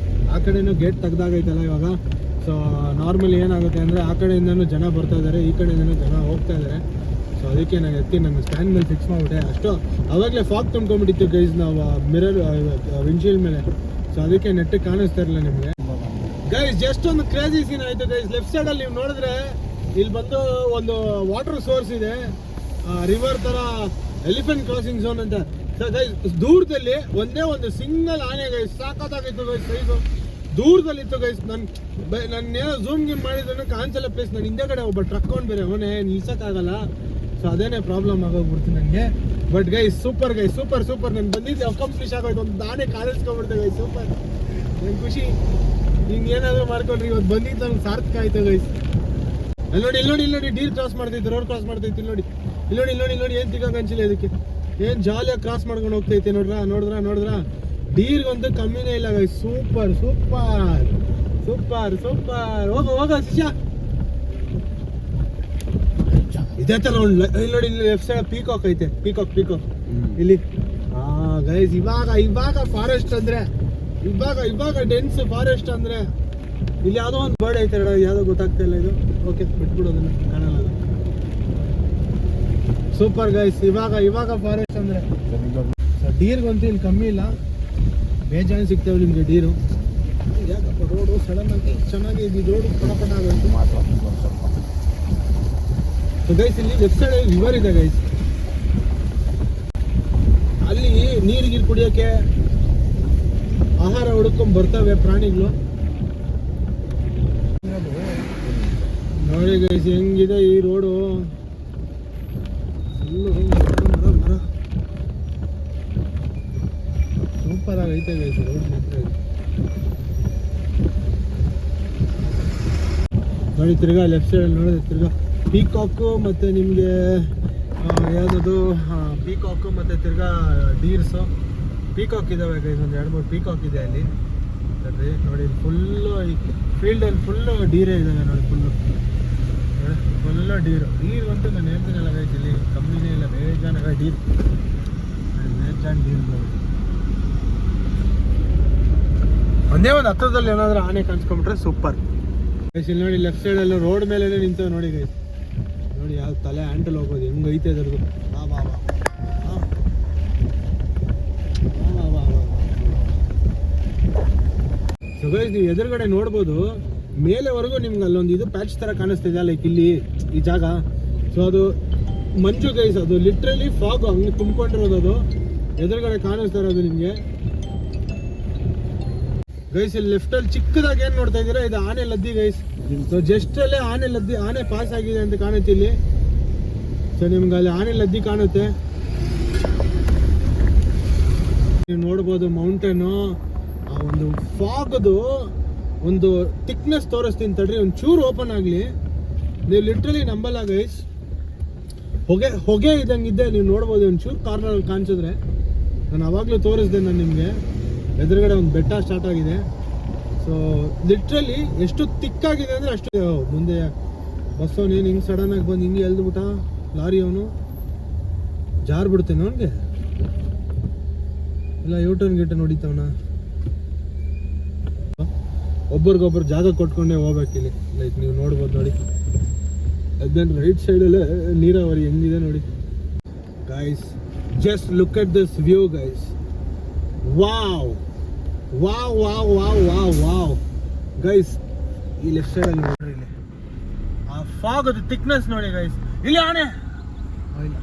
ಆ ಕಡೆನೂ ಗೇಟ್ ತೆಗ್ದಾಗೈತಲ್ಲ ಇವಾಗ. ಸೊ ನಾರ್ಮಲಿ ಏನಾಗುತ್ತೆ ಅಂದರೆ ಆ ಕಡೆಯಿಂದನೂ ಜನ ಬರ್ತಾ ಇದ್ದಾರೆ, ಈ ಕಡೆಯಿಂದನೂ ಜನ ಹೋಗ್ತಾ ಇದ್ದಾರೆ. ಸೊ ಅದಕ್ಕೆ ನಾನು ನನ್ನ ಸ್ಟ್ಯಾಂಡ್ ಮೇಲೆ ಫಿಕ್ಸ್ ಮಾಡಿಬಿಟ್ಟೆ. ಅಷ್ಟು ಅವಾಗಲೇ ಫಾಗ್ ತುಂಬ್ಕೊಂಡ್ಬಿಟ್ಟಿತ್ತು ಗೈಸ್ ನಾವು ಮಿರರ್ ವಿಂಡ್ಶೀಲ್ಡ್ ಮೇಲೆ. ಸೊ ಅದಕ್ಕೆ ನೆಟ್ಟಿಗೆ ಕಾಣಿಸ್ತಾ ಇರಲಿಲ್ಲ ನಿಮಗೆ ಗೈಸ್. ಜಸ್ಟ್ ಒಂದು ಕ್ರೇಜಿ ಸೀನ್ ಆಯಿತು ಗೈಸ್. ಲೆಫ್ಟ್ ಸೈಡಲ್ಲಿ ನೀವು ನೋಡಿದ್ರೆ ಇಲ್ಲಿ ಬಂದು ಒಂದು ವಾಟರ್ ಸೋರ್ಸ್ ಇದೆ, ರಿವರ್ ಥರ, ಎಲಿಫೆಂಟ್ ಕ್ರಾಸಿಂಗ್ ಝೋನ್ ಅಂತ. ಸೊ ಗೈಸ್ ದೂರದಲ್ಲಿ ಒಂದೇ ಒಂದು ಸಿಂಗಲ್ ಆನೆ ಗೈಸ್, ಸಾಕಾಗಿತ್ತು ಗೈಸ್, ಸೈಜು ದೂರದಲ್ಲಿತ್ತು ಗೈಸ್. ಏನೋ ಝೂಮ್ ಗೇಮ್ ಮಾಡಿದ್ರೆ ಕಾಣಿಸಲ್ಲ ಪ್ಲೇಸ್. ನಾನು ಹಿಂದೆ ಕಡೆ ಒಬ್ಬ ಟ್ರಕ್ ಬೇರೆ ಅವನೇ, ನಿಲ್ಸೋಕ್ಕಾಗಲ್ಲ. ಸೊ ಅದೇನೇ ಪ್ರಾಬ್ಲಮ್ ಆಗೋಗ್ಬಿಡ್ತು ನನಗೆ. But guys super guys, super ನಾನು ಬಂದಿದ್ದೆ ಅಕಂಪ್ಲಿಷ್ ಆಗೋಯ್ತು. ಒಂದು ದಾನೆ ಕಾಲಿಸ್ಕೊಂಡ್ಬಿಡ್ತೆ ಗೈಸ್, ಸೂಪರ್. ನನ್ನ ಖುಷಿ. ಹಿಂಗೆ ಏನಾದರೂ ಮಾಡ್ಕೊಂಡ್ರಿ ಇವತ್ತು ಬಂದಿದ್ದು ನಮ್ಗೆ ಸಾರ್ಥಕ ಆಯ್ತು ಗೈಸ್. ಇಲ್ಲಿ ನೋಡಿ ಡೀರ್ ಕ್ರಾಸ್ ಮಾಡ್ತೈತೆ, ರೋಡ್ ಕ್ರಾಸ್ ಮಾಡ್ತೈತಿ. ಇಲ್ಲಿ ನೋಡಿ ಏನು ಸಿಗಂಗೆ ಅನ್ಸಿಲ್ಲ ಇದಕ್ಕೆ. ಏನು ಜಾಲಿಯಾಗಿ ಕ್ರಾಸ್ ಮಾಡ್ಕೊಂಡು ಹೋಗ್ತೈತೆ. ನೋಡಿದ್ರ ಡೀರ್ಗಂತೂ ಕಮ್ಮಿನೇ ಇಲ್ಲ ಗೈಸ್. ಸೂಪರ್ ಹೋಗ ಶಿಷ್ಯ. ಇದೇ ಥರ ಇಲ್ಲಿ ನೋಡಿ, ಇಲ್ಲಿ ಲೆಫ್ಟ್ ಸೈಡ್ ಪೀಕಾಕ್ ಐತೆ. ಪೀಕಾಕ್ ಇಲ್ಲಿ. ಗೈಸ್ ಇವಾಗ ಫಾರೆಸ್ಟ್ ಅಂದ್ರೆ, ಇವಾಗ ಡೆನ್ಸ್ ಫಾರೆಸ್ಟ್ ಅಂದ್ರೆ ಇಲ್ಲಿ ಯಾವುದೋ ಒಂದು ಬರ್ಡ್ ಐತೆ, ಯಾವುದೋ ಗೊತ್ತಾಗ್ತಾ ಇಲ್ಲ ಇದು. ಓಕೆ ಬಿಟ್ಬಿಡೋದನ್ನ, ಕಾಣಲ್ಲ. ಸೂಪರ್ ಗೈಸ್, ಇವಾಗ ಫಾರೆಸ್ಟ್ ಅಂದ್ರೆ. ಡೀರ್ಗಂತೂ ಇಲ್ಲಿ ಕಮ್ಮಿ ಇಲ್ಲ, ಬೇಜಾನ್ ಸಿಗ್ತೇವೆ ನಿಮಗೆ ಡೀರು. ಯಾಕಪ್ಪ ರೋಡು ಸಡನ್ ಆಗಿ ಚೆನ್ನಾಗಿ ಇದು ರೋಡು ಪಣ ಆಗೋಯ್ತು. ಸೊ ಗೈಸ್ ಇಲ್ಲಿ ಲೆಫ್ಟ್ ಸೈಡ್ ರಿವರ್ ಇದೆ ಗೈಸ್. ಅಲ್ಲಿ ನೀರು ಕುಡಿಯೋಕ್ಕೆ ಆಹಾರ ಹುಡ್ಕೊಂಡ್ ಬರ್ತವೆ ಪ್ರಾಣಿಗಳು. ನೋಡಿ ಗೈಸ್ ಹೆಂಗಿದೆ ಈ ರೋಡು. ಮರ ಸೂಪರ್ ಆಗೈತೆ ಗೈಸ್ ರೋಡ್ ಮಾತ್ರ. ನೋಡಿ ತಿರ್ಗಾ ಲೆಫ್ಟ್ ಸೈಡ್ ನೋಡಿದ್ರೆ ತಿರ್ಗಾ ಪೀಕಾಕು ಮತ್ತು ನಿಮಗೆ ಯಾವುದದು ಪೀಕಾಕು ಮತ್ತು ತಿರ್ಗಾ ಡೀರ್ಸು. ಪೀಕಾಕ್ ಇದ್ದಾವೆ ಗೈಸ್, ಒಂದು 2-3 ಪೀಕಾಕ್ ಇದೆ ಅಲ್ಲಿ. ನೋಡಿ ಫುಲ್ಲು ಈ ಫೀಲ್ಡಲ್ಲಿ ಫುಲ್ಲು ಡೀರೇ ಇದ್ದಾವೆ ನೋಡಿ, ಫುಲ್ಲು ಡೀರ್ಗಂತೂ ನಾನು ಹೇಳ್ತೀನಲ್ಲ ಗೈಸ್, ಇಲ್ಲಿ ಕಮ್ಮಿನೇ ಇಲ್ಲ, ಬೇಜಾನಾಗ ಬೇಜಾನ್ ಡೀರ್ಗಳು. ಒಂದೇ ಒಂದು ಹತ್ರದಲ್ಲಿ ಏನಾದರೂ ಆನೆ ಕಾಣಿಸ್ಕೊಂಡ್ಬಿಟ್ರೆ ಸೂಪರ್ ಗೈಸ್. ಇಲ್ಲಿ ನೋಡಿ ಲೆಫ್ಟ್ ಸೈಡಲ್ಲಿ ರೋಡ್ ಮೇಲೆ ನಿಂತೇವೆ ನೋಡಿ ಗೈಸ್. ನೋಡಿ ಯಾವ ತಲೆ ಹ್ಯಾಂಡಲ್ ಹೋಗೋದು ಹೆಂಗೈತೆ ಅದರದು. ಸೊ ಗೈಸ್ ನೀವು ಎದುರುಗಡೆ ನೋಡ್ಬೋದು, ಮೇಲೆವರೆಗೂ ನಿಮ್ಗೆ ಅಲ್ಲೊಂದು ಇದು ಪ್ಯಾಚ್ ಥರ ಕಾಣಿಸ್ತಿದೆ ಲೈಕ್ ಇಲ್ಲಿ ಈ ಜಾಗ. ಸೊ ಅದು ಮಂಜು ಗೈಸ್, ಅದು ಲಿಟ್ರಲಿ ಫಾಗ್ ಹಂಗೆ ತುಂಬಿಕೊಂಡಿರೋದು. ಅದು ಎದುರುಗಡೆ ಕಾಣಿಸ್ತಾ ಇರೋದು ನಿಮಗೆ ಗೈಸ್. ಇಲ್ಲಿ ಲೆಫ್ಟಲ್ಲಿ ಚಿಕ್ಕದಾಗಿ ಏನು ನೋಡ್ತಾ ಇದ್ದೀರಾ, ಇದು ಆನೆ ಲದ್ದಿ ಗೈಸ್. ಸೊ ಜಸ್ಟ್ ಅಲ್ಲೇ ಆನೆ ಪಾಸ್ ಆಗಿದೆ ಅಂತ ಕಾಣುತ್ತೆ ಇಲ್ಲಿ. ಸೊ ನಿಮ್ಗೆ ಅಲ್ಲಿ ಆನೆ ಲದ್ದಿ ಕಾಣುತ್ತೆ, ನೀವು ನೋಡ್ಬೋದು ಮೌಂಟೇನು. ಆ ಒಂದು ಫಾಗದು ಒಂದು ಥಿಕ್ನೆಸ್ ತೋರಿಸ್ತೀನಿ ತಡ್ರಿ, ಒಂದು ಚೂರು ಓಪನ್ ಆಗಲಿ, ನೀವು ಲಿಟ್ರಲಿ ನಂಬಲ್ಲ ಗೈಸ್. ಹೊಗೆ ಇದ್ದಂಗಿದ್ದೆ, ನೀವು ನೋಡ್ಬೋದು. ಒಂದು ಚೂರು ಕಾರ್ನರ್ ಕಾಣಿಸಿದ್ರೆ, ನಾನು ಅವಾಗಲೂ ತೋರಿಸ್ದೆ ನಾನು ನಿಮಗೆ, ಎದುರುಗಡೆ ಒಂದು ಬೆಟ್ಟ ಸ್ಟಾರ್ಟ್ ಆಗಿದೆ. ಸೊ ಲಿಟ್ರಲಿ ಎಷ್ಟು ತಿಕ್ಕಾಗಿದೆ ಅಂದರೆ ಅಷ್ಟು. ಮುಂದೆ ಬಸ್ ಅವನೇನು ಹಿಂಗೆ ಸಡನ್ನಾಗಿ ಬಂದು ಹಿಂಗೆ ಎಲ್ದುಬಿಟ್ಟ, ಲಾರಿ ಅವನು ಜಾರ್ ಬಿಡ್ತೇನೆ ಅವನಿಗೆ, ಇಲ್ಲ ಯೂಟರ್ನ್ ಗಿಟರ್ನ್ ಹೊಡಿತವನ. ಒಬ್ರಿಗೊಬ್ರು ಜಾಗ ಕೊಟ್ಕೊಂಡೇ ಹೋಗ್ಬೇಕಿಲ್ಲಿ. ಲೈಕ್ ನೀವು ನೋಡ್ಬೋದು ನೋಡಿ, ಅದನ್ನ ರೈಟ್ ಸೈಡಲ್ಲೇ ನೀರಾವರಿ ಹೆಂಗಿದೆ ನೋಡಿ guys. Just look at this view guys. Wow wow wow wow wow wow guys. ಈ ಲೆಫ್ಟ್ ಸೈಡಲ್ಲಿ ನೋಡ್ರಿ, ಇಲ್ಲಿ ಆ ಫಾಗ್ ಅದು ಥಿಕ್ನೆಸ್ ನೋಡಿ ಗೈಸ್. ಇಲ್ಲಿ ಆನೆ ಇಲ್ಲ,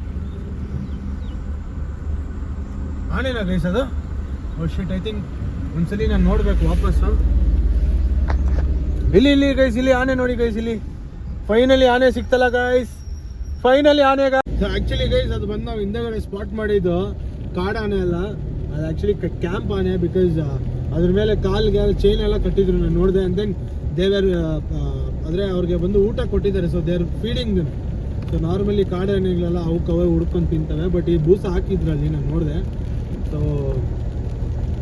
ಆನೆನಾ ಗೈಸ್ ಅದು? ಓ ಶಿಟ್, ಐ ಥಿಂಕ್ ಒಂದ್ಸಲಿ ನಾನು ನೋಡ್ಬೇಕು ವಾಪಸ್ಸು. ಇಲ್ಲಿ ಗೈಸ್, ಇಲ್ಲಿ ಆನೆ ನೋಡಿ ಗೈಸ್. ಇಲ್ಲಿ ಫೈನಲಿ ಆನೆ ಸಿಕ್ತಲ್ಲ ಗೈಸ್, ಫೈನಲಿ ಆನೆ. ಆಕ್ಚುಲಿ ಗೈಸ್ ಅದು ಬಂದು ನಾವು ಹಿಂದೆಗಡೆ ಸ್ಪಾಟ್ ಮಾಡಿದ್ದು ಕಾಡಾನೆ ಅಲ್ಲ, ಅದು ಆಕ್ಚುಲಿ ಕ್ಯಾಂಪ್ ಆನೆ. ಬಿಕಾಸ್ ಅದ್ರ ಮೇಲೆ ಕಾಲ್ಗೆ ಚೈನ್ ಎಲ್ಲ ಕಟ್ಟಿದ್ರು, ನಾನು ನೋಡಿದೆ. ಅಂಡ್ ದೆನ್ ದೇವರ್ ಅಂದರೆ ಅವ್ರಿಗೆ ಬಂದು ಊಟ ಕೊಟ್ಟಿದ್ದಾರೆ. So there feeding. So normally ಕಾಡಾನೆಗಳೆಲ್ಲ ಅವಕ್ಕವೇ ಹುಡ್ಕೊಂಡು ತಿಂತವೆ, ಬಟ್ ಈ ಬೂಸ ಹಾಕಿದ್ರಲ್ಲಿ ನಾನು ನೋಡಿದೆ. ಸೊ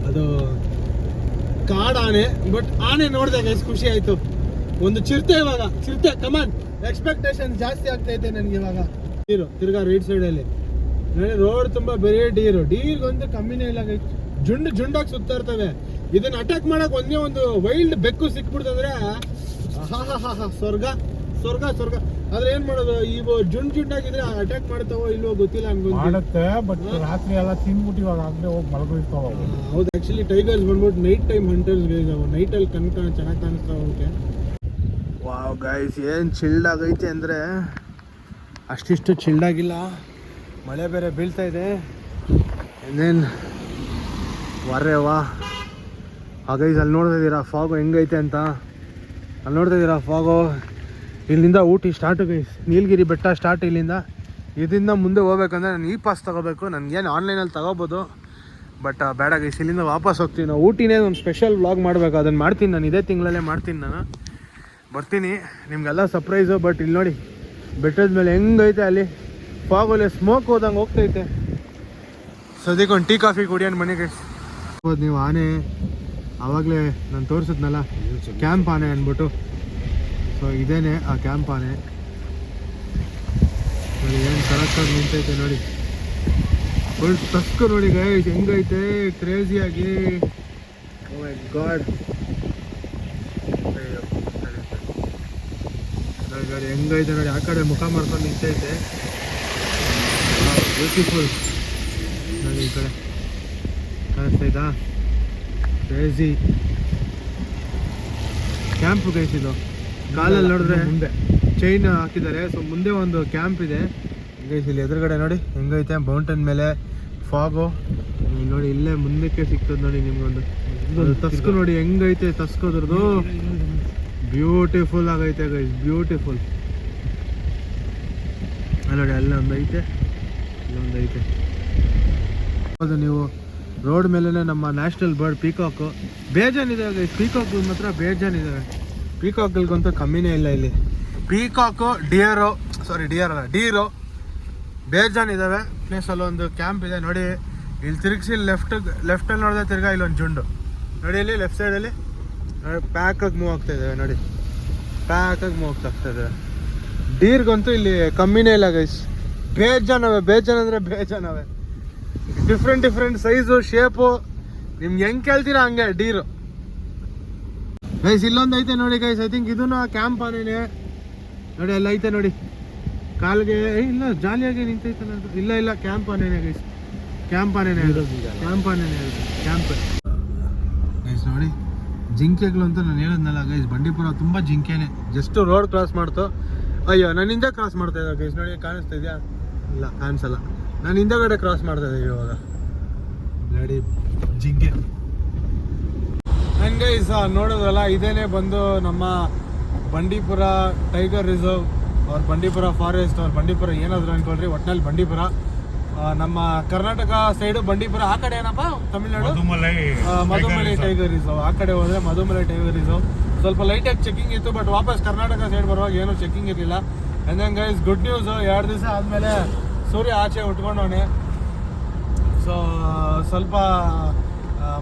ಅದು ಕಾಡಾನೆ, ಬಟ್ ಆನೆ ನೋಡಿದೆ ಗೈಸ್, ಖುಷಿ ಆಯಿತು. ಒಂದು ಚಿರತೆ, ಇವಾಗ ಚಿರತೆ ಕಮಾನ್, ಎಕ್ಸ್ಪೆಕ್ಟೇಷನ್ ಜಾಸ್ತಿ ಆಗ್ತೈತೆ ನನಗೆ ಇವಾಗ. ಡೀರು ತಿರ್ಗಾ ರೈಟ್ ಸೈಡಲ್ಲಿ ನೋಡಿ, ರೋಡ್ ತುಂಬ ಬರೀ ಡೀರ್ಗಂತೂ ಕಮ್ಮಿನೇ ಇಲ್ಲ ಗೈಸ್. ಜುಂಡಾಗಿ ಸುತ್ತಾ ಇರ್ತವೆ. ಇದನ್ನ ಅಟ್ಯಾಕ್ ಮಾಡಕ್ ಒಂದೇ ಒಂದು ವೈಲ್ಡ್ ಬೆಕ್ಕು ಸಿಕ್ಬಿಡ್ತಂದ್ರೆ ಸ್ವರ್ಗ ಸ್ವರ್ಗ ಸ್ವರ್ಗ. ಆದ್ರೆ ಏನ್ ಮಾಡೋದು, ಇವು ಜುಂಡಾಗಿದ್ರೆ ಅಟ್ಯಾಕ್ ಮಾಡ್ತಾವೋ ಇಲ್ವೋ ಗೊತ್ತಿಲ್ಲ ಮಾಡುತ್ತೆ. ಬಟ್ ರಾತ್ರಿ ಎಲ್ಲ ತಿನ್ಬಿಟ್ಟು ಇವಾಗ ಆಗದೆ ಹೋಗಿ ಮಲಗಿರ್ತಾವ. ಹೌದು, ಆಕ್ಚುಲಿ ಟೈಗರ್ಸ್ ಬಂದ್ಬಿಟ್ಟು ನೈಟ್ ಟೈಮ್ ಹಂಟರ್ಸ್ ನೈಟಲ್ಲಿ ಚೆನ್ನಾಗಿ ಕಾಣಿಸ್ತಾವ ಅವಕ್ಕೆ. ವಾವ್ ಗೈಸ್, ಏನು ಚಿಲ್ಡ್ ಆಗೈತೆ ಅಂದರೆ ಅಷ್ಟಿಷ್ಟು ಚಿಲ್ಡ್ ಆಗಿಲ್ಲ. ಮಳೆ ಬೇರೆ ಬೀಳ್ತಾ ಇದೆ. ಇನ್ನೇನು ವರ್ರೆ ವಾ. ಗೈಸ್ ಅಲ್ಲಿ ನೋಡ್ತಾ ಇದ್ದೀರಾ ಫಾಗು ಹೆಂಗೈತೆ ಅಂತ? ಅಲ್ಲಿ ನೋಡ್ತಾ ಇದ್ದೀರಾ ಫಾಗು? ಇಲ್ಲಿಂದ ಊಟಿ ಸ್ಟಾರ್ಟು ಗೈಸ್, ನೀಲಗಿರಿ ಬೆಟ್ಟ ಸ್ಟಾರ್ಟ್ ಇಲ್ಲಿಂದ. ಇದರಿಂದ ಮುಂದೆ ಹೋಗ್ಬೇಕಂದ್ರೆ ನಾನು ಈ ಪಾಸ್ ತೊಗೋಬೇಕು. ನನಗೇನು ಆನ್ಲೈನಲ್ಲಿ ತೊಗೋಬೋದು, ಬಟ್ ಬೇಡ ಗೈಸ್, ಇಲ್ಲಿಂದ ವಾಪಸ್ ಹೋಗ್ತೀನಿ ನಾವು. ಊಟಿನೇ ಒಂದು ಸ್ಪೆಷಲ್ ವ್ಲಾಗ್ ಮಾಡಬೇಕು, ಅದನ್ನು ಮಾಡ್ತೀನಿ ನಾನು. ಇದೇ ತಿಂಗಳಲ್ಲೇ ಮಾಡ್ತೀನಿ, ನಾನು ಬರ್ತೀನಿ, ನಿಮಗೆಲ್ಲ ಸರ್ಪ್ರೈಸು. ಬಟ್ ಇಲ್ಲಿ ನೋಡಿ ಬೆಟ್ಟದ ಮೇಲೆ ಹೆಂಗೈತೆ, ಅಲ್ಲಿ ಫಾಗಲ್ಲಿ ಸ್ಮೋಕ್ ಹೋದಂಗೆ ಹೋಗ್ತೈತೆ. ಸದ್ಯಕ್ಕೆ ಒಂದು ಟೀ ಕಾಫಿ ಕುಡಿಯೋಣ ಬನ್ನಿ ಗೈಸ್. ಹೌದು, ನೀವು ಆನೆ ಆವಾಗಲೇ ನಾನು ತೋರಿಸಿದ್ನಲ್ಲ ಕ್ಯಾಂಪ್ ಆನೆ ಅಂದ್ಬಿಟ್ಟು. ಸೊ ಇದೇನೆ ಆ ಕ್ಯಾಂಪ್ ಆನೆ ನೋಡಿ, ಏನು ಕರೆಕ್ಟಾಗಿ ನಿಂತೈತೆ ನೋಡಿ. ಫುಲ್ ಟಸ್ಕು ನೋಡಿ ಗೈಸ್, ಹೆಂಗೈತೆ ಕ್ರೇಜಿಯಾಗಿ. ಓ ಮೈ ಗಾಡ್, ನೋಡಿ ಹೆಂಗೈತೆ ನೋಡಿ. ಆ ಕಡೆ ಮುಖ ಮಾಡ್ಕೊಂಡು ನಿಂತೈತೆ, ಬ್ಯೂಟಿಫುಲ್ ನೋಡಿ. ಈ ಕಡೆ ಕಾಣಿಸ್ತೈತಾ? ಕ್ರೇಜಿ ಕ್ಯಾಂಪ್ ಗೈಸ್ ಇದು. ಕಾಲಲ್ಲಿ ನೋಡಿದ್ರೆ ಮುಂದೆ ಚೈನ್ ಹಾಕಿದ್ದಾರೆ. ಸೊ ಮುಂದೆ ಒಂದು ಕ್ಯಾಂಪ್ ಇದೆ ಗೈಸ್. ಇಲ್ಲಿ ಎದುರುಗಡೆ ನೋಡಿ ಹೆಂಗೈತೆ ಮೌಂಟೇನ್ ಮೇಲೆ ಫಾಗು ನೋಡಿ. ಇಲ್ಲೇ ಮುಂದಕ್ಕೆ ಸಿಗ್ತದೆ ನೋಡಿ ನಿಮ್ಗೊಂದು ತಸ್ಕು ನೋಡಿ ಹೆಂಗೈತೆ. ತಸ್ಕೋದ್ರದ್ದು ಬ್ಯೂಟಿಫುಲ್ ಆಗೈತೆ ಗೈಸ್, ಬ್ಯೂಟಿಫುಲ್. ನೋಡಿ ಅಲ್ಲೊಂದು ಐತೆ, ಇಲ್ಲೊಂದು ಐತೆ. ಹೌದು, ನೀವು ರೋಡ್ ಮೇಲೇ ನಮ್ಮ ನ್ಯಾಷನಲ್ ಬರ್ಡ್ ಪೀಕಾಕು ಬೇಜಾನಿದೆ ಗೈಸ್. ಪೀಕಾಕು ಮಾತ್ರ ಬೇಜಾನಿದ್ದಾವೆ. ಪೀಕಾಕ್ಗಳಿಗಂತೂ ಕಮ್ಮಿನೇ ಇಲ್ಲ ಇಲ್ಲಿ. ಪೀಕಾಕು, ಡಿಯರು ಡೀರು ಬೇಜಾನಿದ್ದಾವೆ. ಪ್ಲೇಸಲ್ಲಿ ಒಂದು ಕ್ಯಾಂಪ್ ಇದೆ ನೋಡಿ. ಇಲ್ಲಿ ತಿರುಗಿಸಿ ಲೆಫ್ಟಲ್ಲಿ ನೋಡಿದ್ರೆ ತಿರ್ಗಾ ಇಲ್ಲೊಂದು ಜುಂಡು ನೋಡಿ. ಇಲ್ಲಿ ಲೆಫ್ಟ್ ಸೈಡಲ್ಲಿ ಪ್ಯಾಕಾಗಿ ಮೂವ್ ಆಗ್ತಾ ಇದ್ದಾವೆ ನೋಡಿ, ಪ್ಯಾಕಾಗಿ ಮೂವ್ ಆಗ್ತಾ ಇದ್ದಾವೆ. ಡೀರ್ಗಂತೂ ಇಲ್ಲಿ ಕಮ್ಮಿನೇ ಇಲ್ಲ ಗೈಸ್, ಬೇಜಾನ್ ಅಂದರೆ ಬೇಜಾನವೆ. ಡಿಫ್ರೆಂಟ್ ಸೈಜು, ಶೇಪು, ನಿಮ್ಗೆ ಹೆಂಗೆ ಕೇಳ್ತೀರಾ ಹಂಗೆ ಡೀರು ಗೈಸ್. ಇಲ್ಲೊಂದು ಐತೆ ನೋಡಿ ಗೈಸ್, ಐ ಥಿಂಕ್ ಇದೂ ಕ್ಯಾಂಪ್ ಆನೇನೆ ನೋಡಿ. ಅಲ್ಲಿ ಐತೆ ನೋಡಿ, ಕಾಲ್ಗೆ ಇಲ್ಲ ಜಾಲಿಯಾಗಿ ನಿಂತೈತೆ. ಇಲ್ಲ ಕ್ಯಾಂಪ್ ಆನೇನೆ ಗೈಸ್, ಕ್ಯಾಂಪ್ ಆನೇನೆ ಕ್ಯಾಂಪ್ ಗೈಸ್. ನೋಡಿ ಜಿಂಕೆಗಳು ಅಂತ ನಾನು ಹೇಳಿದ್ನಲ್ಲ ಗೈಸ್, ಬಂಡೀಪುರ ತುಂಬ ಜಿಂಕೆನೆ. ಜಸ್ಟ್ ರೋಡ್ ಕ್ರಾಸ್ ಮಾಡ್ತು, ಅಯ್ಯೋ ನನ್ನಿಂದ ಕ್ರಾಸ್ ಮಾಡ್ತಾ ಇದ್ದ ಗೈಸ್. ನೋಡಿ ಕಾಣಿಸ್ತಾ ಇದೆಯಾ? ಇಲ್ಲ ಕಾಣಿಸಲ್ಲ. ನಾನು ಹಿಂದೆಗಡೆ ಕ್ರಾಸ್ ಮಾಡ್ತಾ ಇದ್ದೀವಿ ಇವಾಗ. ಬ್ಲಡಿ ಜಿಂಕೆ. ಆ್ಯಂಡ್ ಗೈಸ್ ನೋಡೋದಲ್ಲ, ಇದೇನೆ ಬಂದು ನಮ್ಮ ಬಂಡೀಪುರ ಟೈಗರ್ ರಿಸರ್ವ್ ಅವ್ರ ಬಂಡೀಪುರ ಫಾರೆಸ್ಟ್ ಅವ್ರ ಬಂಡೀಪುರ ಏನಾದರೂ ಅನ್ಕೊಳ್ರಿ, ಒಟ್ನಲ್ಲಿ ಬಂಡೀಪುರ. ನಮ್ಮ ಕರ್ನಾಟಕ ಸೈಡು ಬಂಡೀಪುರ, ಆ ಕಡೆ ಏನಪ್ಪ ತಮಿಳ್ನಾಡು ಮಧುಮಲೈ ಟೈಗರ್ ರಿಸರ್ವ್. ಆ ಕಡೆ ಹೋದರೆ ಮಧುಮಲೈ ಟೈಗರ್ ರಿಸರ್ವ್. ಸ್ವಲ್ಪ ಲೈಟಾಗಿ ಚೆಕಿಂಗ್ ಇತ್ತು, ಬಟ್ ವಾಪಸ್ ಕರ್ನಾಟಕ ಸೈಡ್ ಬರುವಾಗ ಏನೂ ಚೆಕಿಂಗ್ ಇರಲಿಲ್ಲ. And then guys good news, 2 ದಿವಸ ಆದಮೇಲೆ ಸೂರ್ಯ ಆಚೆ ಉಟ್ಕೊಂಡವನೆ. ಸೊ ಸ್ವಲ್ಪ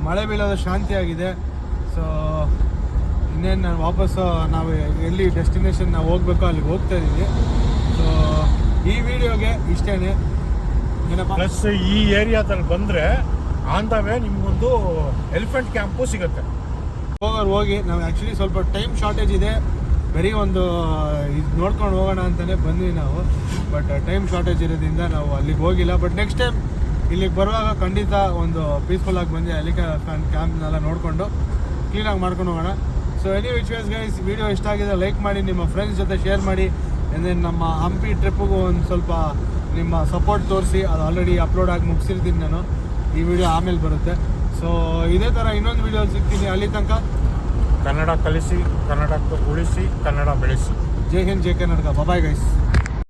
ಮಳೆ ಬೀಳೋದು ಶಾಂತಿಯಾಗಿದೆ. ಸೊ ಇನ್ನೇನು ನಾನು ವಾಪಸ್ಸು ನಾವು ಎಲ್ಲಿ ಡೆಸ್ಟಿನೇಷನ್ ನಾವು ಹೋಗ್ಬೇಕೋ ಅಲ್ಲಿಗೆ ಹೋಗ್ತಾ ಇದ್ದೀವಿ. ಸೊ ಈ ವಿಡಿಯೋಗೆ ಇಷ್ಟೇ. ಏನಪ್ಪ ಪ್ಲಸ್ ಈ ಏರಿಯಾದಲ್ಲಿ ಬಂದರೆ ಆನ್ ದ ವೇ ನಿಮ್ಗೊಂದು ಎಲಿಫೆಂಟ್ ಕ್ಯಾಂಪು ಸಿಗುತ್ತೆ. ಹೋಗಿ ನಾವು ಆ್ಯಕ್ಚುಲಿ ಸ್ವಲ್ಪ ಟೈಮ್ ಶಾರ್ಟೇಜ್ ಇದೆ, ಬರೀ ಒಂದು ಇದು ನೋಡ್ಕೊಂಡು ಹೋಗೋಣ ಅಂತಲೇ ಬಂದ್ವಿ ನಾವು. ಬಟ್ ಟೈಮ್ ಶಾರ್ಟೇಜ್ ಇರೋದ್ರಿಂದ ನಾವು ಅಲ್ಲಿಗೆ ಹೋಗಿಲ್ಲ. ಬಟ್ ನೆಕ್ಸ್ಟ್ ಟೈಮ್ ಇಲ್ಲಿಗೆ ಬರುವಾಗ ಖಂಡಿತ ಒಂದು ಪೀಸ್ಫುಲ್ಲಾಗಿ ಬಂದು ಎಲಿಫೆಂಟ್ ಕ್ಯಾಂಪ್ನೆಲ್ಲ ನೋಡಿಕೊಂಡು ಕ್ಲೀನಾಗಿ ಮಾಡ್ಕೊಂಡು ಹೋಗೋಣ. So any which ways guys, video ಇಷ್ಟ ಆಗಿದೆ ಲೈಕ್ ಮಾಡಿ, ನಿಮ್ಮ ಫ್ರೆಂಡ್ಸ್ ಜೊತೆ ಶೇರ್ ಮಾಡಿ. ಆ್ಯಂಡ್ ನಮ್ಮ ಹಂಪಿ ಟ್ರಿಪ್ಪಿಗೂ ಒಂದು ಸ್ವಲ್ಪ ನಿಮ್ಮ ಸಪೋರ್ಟ್ ತೋರಿಸಿ. ಅದು ಆಲ್ರೆಡಿ ಅಪ್ಲೋಡ್ ಆಗಿ ಮುಗಿಸಿರ್ತೀನಿ ನಾನು. ಈ ವಿಡಿಯೋ ಆಮೇಲೆ ಬರುತ್ತೆ. ಸೊ ಇದೇ ಥರ ಇನ್ನೊಂದು ವಿಡಿಯೋ ಸಿಗ್ತೀನಿ. ಅಲ್ಲಿ ತನಕ ಕನ್ನಡ ಕಲಿಸಿ, ಕನ್ನಡ ಉಳಿಸಿ, ಕನ್ನಡ ಬೆಳೆಸಿ. ಜೈ ಹಿಂದ್, ಜೈ ಕರ್ನಾಟಕ. Bye guys.